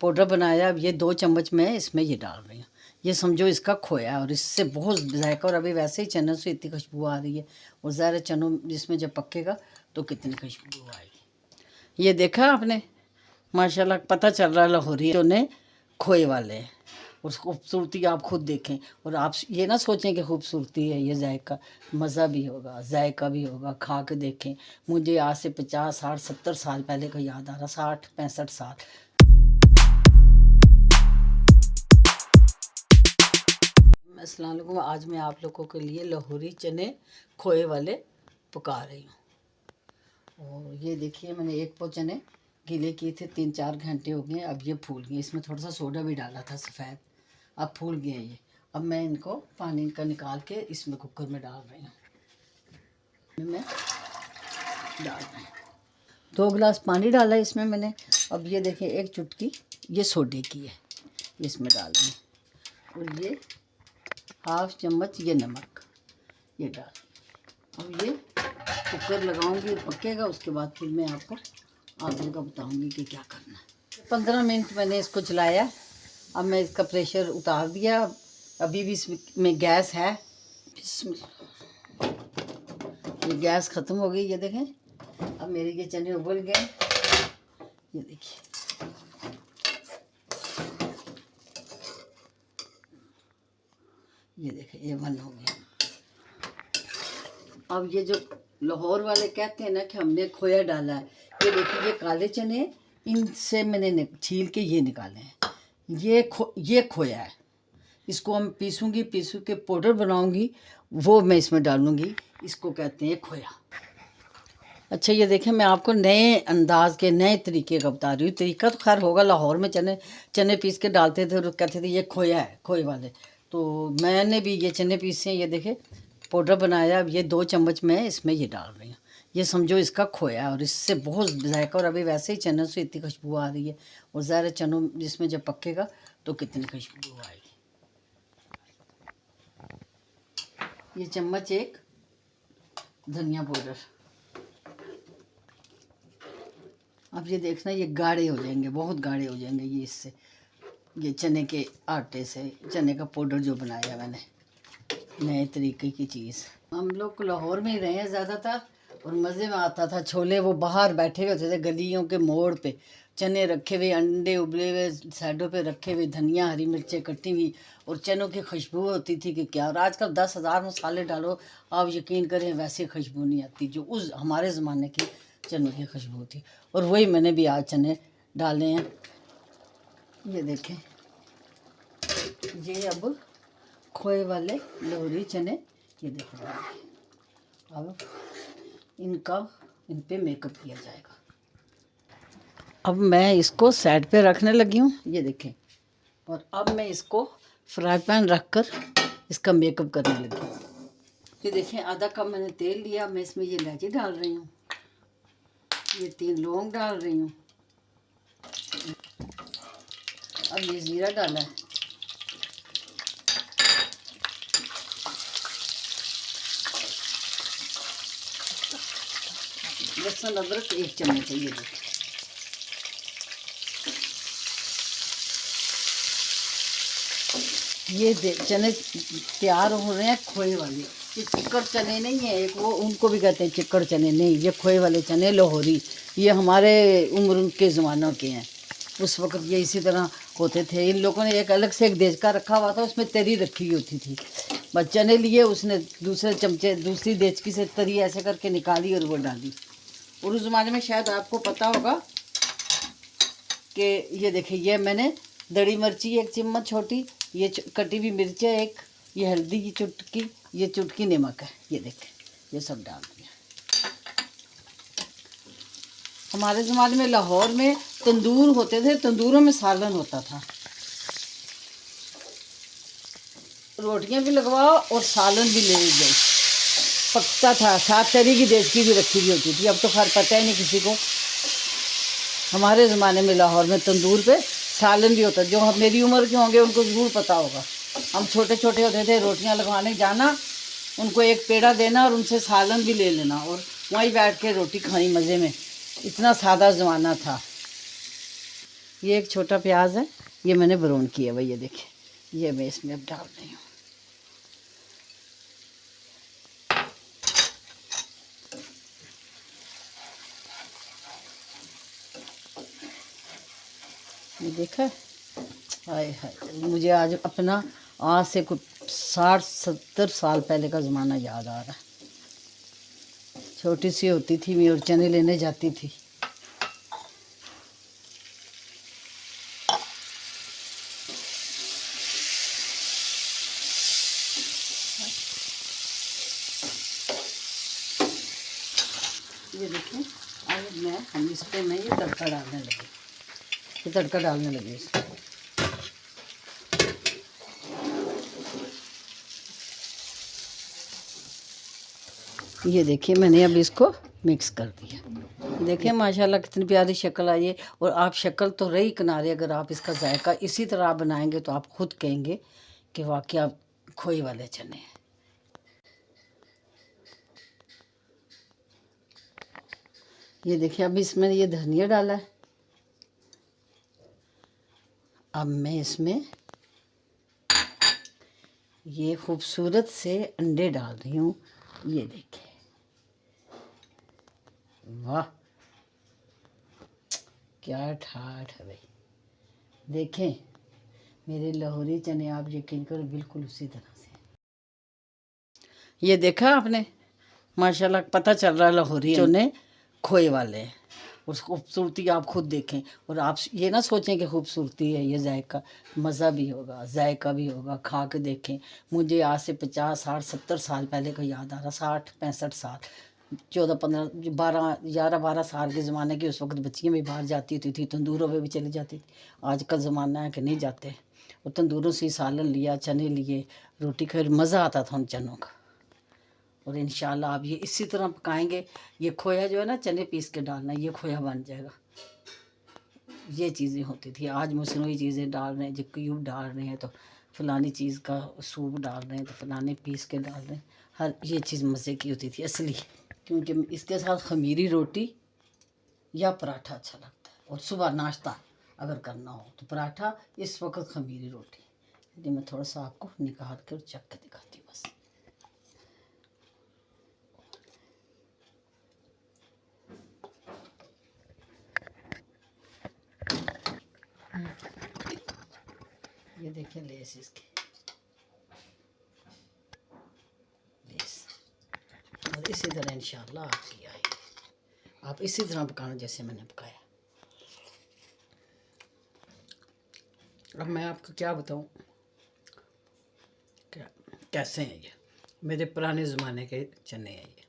Powder बनाया। अब ये 2 चम्मच मैं इसमें ये डाल रही हूँ। ये समझो इसका खोया, और इससे बहुत जायका, और अभी वैसे ही चनों से इतनी खुशबू आ रही है, और ज़्यादा चनों जिसमें जब पकेगा तो कितनी खुशबू आएगी। ये देखा आपने, माशाल्लाह पता चल रहा है लाहौरी जो ने खोए वाले हैं। उस खूबसूरती आप खुद देखें, और आप ये ना सोचें कि खूबसूरती है, ये जायका मज़ा भी होगा, जायका भी होगा, खा के देखें। मुझे आज से 50 60 70 साल पहले का याद आ रहा, 60 65 साल। अस्सलाम वालेकुम। आज मैं आप लोगों के लिए लाहौरी चने खोए वाले पका रही हूँ। और ये देखिए, मैंने एक पाव चने गीले किए थे, 3 4 घंटे हो गए। अब ये फूल गए, इसमें थोड़ा सा सोडा भी डाला था सफ़ेद, अब फूल गए ये। अब मैं इनको पानी का निकाल के इसमें कुकर में डाल रही हूँ। मैं डाल रही हूँ 2 गिलास पानी डाला इसमें मैंने। अब ये देखें, एक चुटकी ये सोडे की है, इसमें डाल रही हूँ। और ये हाफ चम्मच ये नमक ये डाल। अब ये कुकर लगाऊंगी, पकेगा, उसके बाद फिर मैं आपको आगे का बताऊंगी कि क्या करना है। 15 मिनट मैंने इसको चलाया। अब मैं इसका प्रेशर उतार दिया। अभी भी इसमें गैस है। ये गैस ख़त्म हो गई, ये देखें। अब मेरे ये चने उबल गए, ये देखिए। ये देखें, ये बंद हो गया। अब ये जो लाहौर वाले कहते हैं ना कि हमने खोया डाला है, ये देखिए, ये काले चने, इनसे मैंने छील के ये निकाले हैं। ये खोया है। इसको हम पीसूँ के पाउडर बनाऊंगी, वो मैं इसमें डालूंगी। इसको कहते हैं खोया। अच्छा, ये देखें, मैं आपको नए अंदाज के नए तरीके का बता रही हूँ। तरीका तो खैर होगा, लाहौर में चने पीस के डालते थे और कहते थे ये खोया है, खोए वाले। तो मैंने भी ये चने पीसे हैं, ये देखें, पाउडर बनाया। अब ये 2 चम्मच मैं इसमें ये डाल रही हूँ। ये समझो इसका खोया, और इससे बहुत जायका, और अभी वैसे ही चनों से इतनी खुशबू आ रही है, और ज़्यादा चनों जिसमें जब पकेगा तो कितनी खुशबू आएगी। ये चम्मच एक धनिया पाउडर। अब ये देखना, ये गाढ़े हो जाएंगे, बहुत गाढ़े हो जाएंगे ये इससे, ये चने के आटे से, चने का पाउडर जो बनाया मैंने, नए तरीके की चीज़। हम लोग लाहौर में ही रहे हैं ज़्यादातर, और मज़े में आता था। छोले वो बाहर बैठे हुए होते थे गलियों के मोड़ पे, चने रखे हुए, अंडे उबले हुए साइडों पे रखे हुए, धनिया हरी मिर्चें कटी हुई, और चनों की खुशबू होती थी कि क्या। और आजकल 10,000 मसाले डालो, आप यकीन करें वैसी खुशबू नहीं आती जो उस हमारे ज़माने की चनों की खुशबू थी। और वही मैंने भी आज चने डाले हैं। ये देखें, ये अब खोए वाले लाहौरी चने, ये देखें। अब इन पे मेकअप किया जाएगा। अब मैं इसको साइड पे रखने लगी हूँ, ये देखें। और अब मैं इसको फ्राई पैन रख कर इसका मेकअप करने लगी हूँ। ये देखें, आधा कप मैंने तेल लिया। मैं इसमें ये इलायची डाल रही हूँ, ये 3 लौंग डाल रही हूँ। अब ये ज़ीरा डाला है। लहसुन अदरक 1 चम्मच है, ये देखिए। ये चने तैयार हो रहे हैं, खोए वाले। ये चिक्कड़ चने नहीं है, एक वो उनको भी कहते हैं चिक्कड़ चने, नहीं, ये खोए वाले चने लाहौरी। ये हमारे उम्र के ज़मानों के हैं। उस वक़्त ये इसी तरह होते थे। इन लोगों ने एक अलग से एक देचका रखा हुआ था, उसमें तरी रखी हुई होती थी। बस चने लिए, उसने दूसरे चमचे दूसरी देचकी से तरी ऐसे करके निकाली और वो डाली। और उस ज़माने में शायद आपको पता होगा कि ये देखिए, ये मैंने दड़ी मिर्ची 1 चम्मच छोटी, ये कटी हुई मिर्चें 1, ये हल्दी की चुटकी, ये चुटकी नमक है, ये देखें, ये सब डाल दिया। हमारे ज़माने में लाहौर में तंदूर होते थे, तंदूरों में सालन होता था। रोटियां भी लगवाओ और सालन भी ले गए, पकता था। 7 तरी की देचकी भी रखी हुई होती थी। अब तो खैर पता ही नहीं किसी को। हमारे ज़माने में लाहौर में तंदूर पे सालन भी होता। जो मेरी उम्र के होंगे उनको ज़रूर पता होगा। हम छोटे छोटे होते थे, रोटियां लगवाने जाना, उनको एक पेड़ा देना और उनसे सालन भी ले लेना, और वहीं बैठ के रोटी खानी मज़े में। इतना सादा ज़माना था। ये एक छोटा प्याज है, ये मैंने ब्राउन किया हुआ, ये देखिए, ये मैं इसमें अब डाल रही हूँ। ये देखा, हाय हाय, मुझे आज अपना आज से कुछ 60-70 साल पहले का ज़माना याद आ रहा है। छोटी सी होती थी मैं और चने लेने जाती थी। ये देखिए, अब हम इस पर मैं ये तड़का डालने लगी, ये तड़का डालने लगी इसमें। ये देखिए, मैंने अब इसको मिक्स कर दिया। देखिए माशाल्लाह कितनी प्यारी शक्ल आई है। और आप शक्ल तो रही किनारे, अगर आप इसका जायका इसी तरह बनाएंगे तो आप खुद कहेंगे कि वाकई आप खोए वाले चने हैं। ये देखिए, अब इसमें ये धनिया डाला है। अब मैं इसमें ये खूबसूरत से अंडे डाल रही हूँ। ये देखिए, वाह क्या ठाठ है भाई। देखें मेरे लाहौरी चने, आप यकीन करो बिल्कुल उसी तरह से। ये देखा आपने, माशाल्लाह पता चल रहा है लाहौरी चने खोए वाले हैं। उस खूबसूरती आप खुद देखें। और आप ये ना सोचें कि खूबसूरती है, ये जायका मज़ा भी होगा, जायका भी होगा, खा के देखें। मुझे आज से 50, 60, 70 साल पहले का याद आ रहा, 60, 65 साल, 14, 15, 12, 11, 12 साल के ज़माने की। उस वक्त बच्चियाँ भी बाहर जाती होती थी, तंदूरों में भी चली जाती थी। आज का ज़माना है कि नहीं जाते। और तंदूरों से सालन लिया, चने लिए, रोटी खाई, मज़ा आता था उन चनों का। और इंशाल्लाह आप ये इसी तरह पकाएंगे। ये खोया जो है ना, चने पीस के डालना, ये खोया बन जाएगा। ये चीज़ें होती थी, आज मसनूई चीज़ें डाल रहे हैं, जो क्यूब डाल रहे हैं, तो फलानी चीज़ का सूप डाल रहे हैं, तो फलाने पीस के डाल रहे हैं। हर ये चीज़ मज़े की होती थी असली। क्योंकि इसके साथ खमीरी रोटी या पराठा अच्छा लगता है। और सुबह नाश्ता अगर करना हो तो पराठा, इस वक्त खमीरी रोटी। ये मैं थोड़ा सा आपको निकाल कर चख के दिखाती हूँ बस। ये देखिए लेस इसकी, लेस। और इसी तरह इंशाल्लाह आपकी आएगी। आप इसी तरह पकाना जैसे मैंने पकाया। अब मैं आपको क्या बताऊं, क्या कैसे हैं ये। मेरे पुराने ज़माने के चने हैं ये।